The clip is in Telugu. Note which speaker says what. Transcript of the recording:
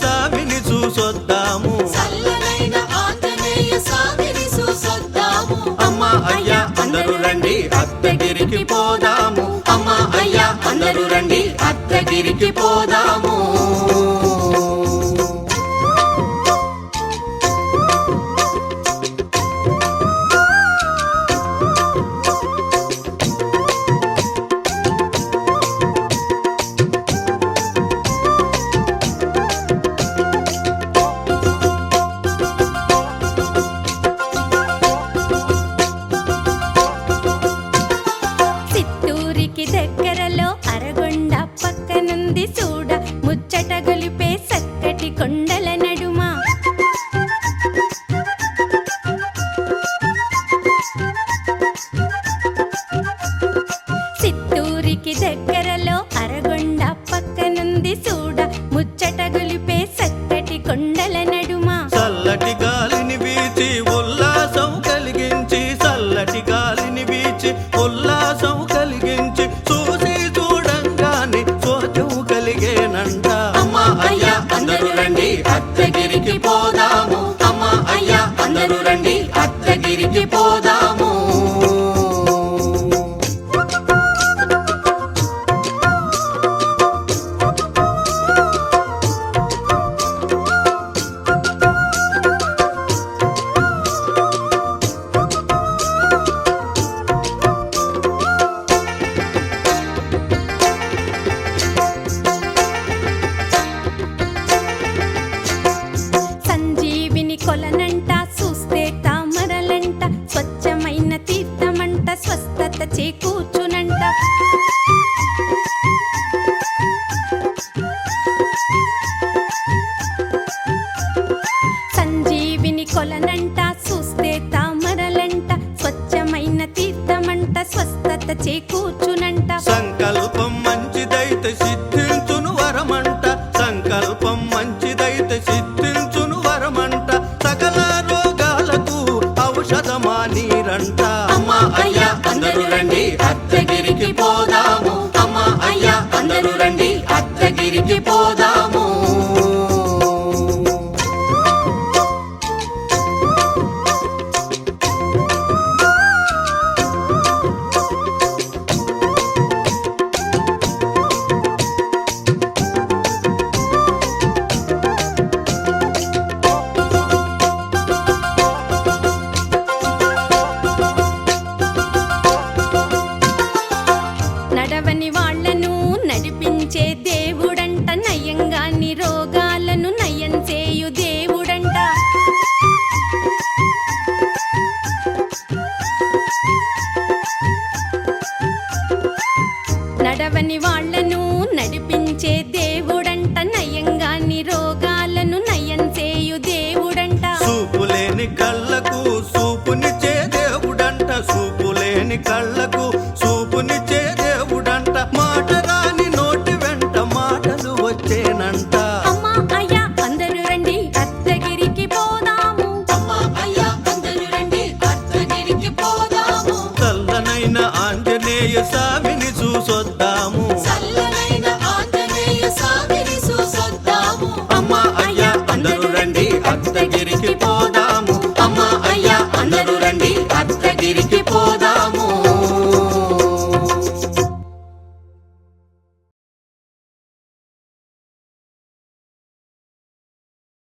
Speaker 1: స్వామిని చూసొద్దాము,
Speaker 2: చల్లనైన ఆంజనేయ స్వామిని చూసొద్దాము.
Speaker 1: అమ్మ అయ్య అందరూ రండి అత్తగిరికి పోదాము, అమ్మ అయ్య అందరూ రండి అత్తగిరికి పోదాము.
Speaker 3: దగ్గరలో అరగొండ పక్కనుంది చూడ ముచ్చట గొలిపే చక్కటి కొండల నడుమ. చిత్తూరికి దగ్గరలో అరగొండ పక్కనుంది చూడ ముచ్చట గొలిపే చక్కటి కొండల నడుమ.
Speaker 1: చల్లటి గాలిని వీచి ఉల్లాసం కలిగించి, చల్లటి గాలిని వీచి ఉల్లాసం కలిగించి, చూసి చూడంగానే సోచం కలిగేనంట. అమ్మ అయ్య అందరూ రండి అత్తగిరికి పోదాము, అమ్మ అయ్య అందరూ రండి అత్తగిరికి పోదాము.
Speaker 3: కొలనంట చూస్తే తామరలంట, స్వచ్ఛమైన తీర్థమంట, స్వస్థత చేకూర్చునంట. సంజీవిని కొలనంట చూస్తే తామరలంట, స్వచ్ఛమైన తీర్థమంట, స్వస్థత చేకూర్చునంట.
Speaker 1: సంకల్పం మంచిదైతే సిద్ధించును వరమంట, సంకల్పం మంచిదైతే సిద్ధించును వరమంట, సకల రోగాలకు ఔషధమా నీరంట. అమ్మ అయ్య అందరూ రండి అత్తగిరికి పోదాము, అమ్మ అయ్య అందరూ రండి అత్తగిరికి పోదాము.
Speaker 3: నడవని వాళ్లను నడిపించే దేవుడంట, నయంగాని రోగాలను నయం చేయు దేవుడంట. నడవని వాళ్లను నడిపించే దేవుడంట, నయంగాని రోగాలను నయం చేయు దేవుడంట.
Speaker 1: చూపులేని కళ్ళకు చూపునిచ్చే దేవుడంట, చూపులేని కళ్ళకు చూపునిచ్చే దేవుడంట, మాట రాని నోటి వెంట మాటలు వచ్చేనంట.
Speaker 3: అమ్మ అయ్య అందరూ రండి అత్తగిరికి పోదాము,
Speaker 2: అమ్మ అయ్య అందరూ రండి అత్తగిరికి పోదాము.
Speaker 1: చల్లనైన ఆంజనేయ స్వామిని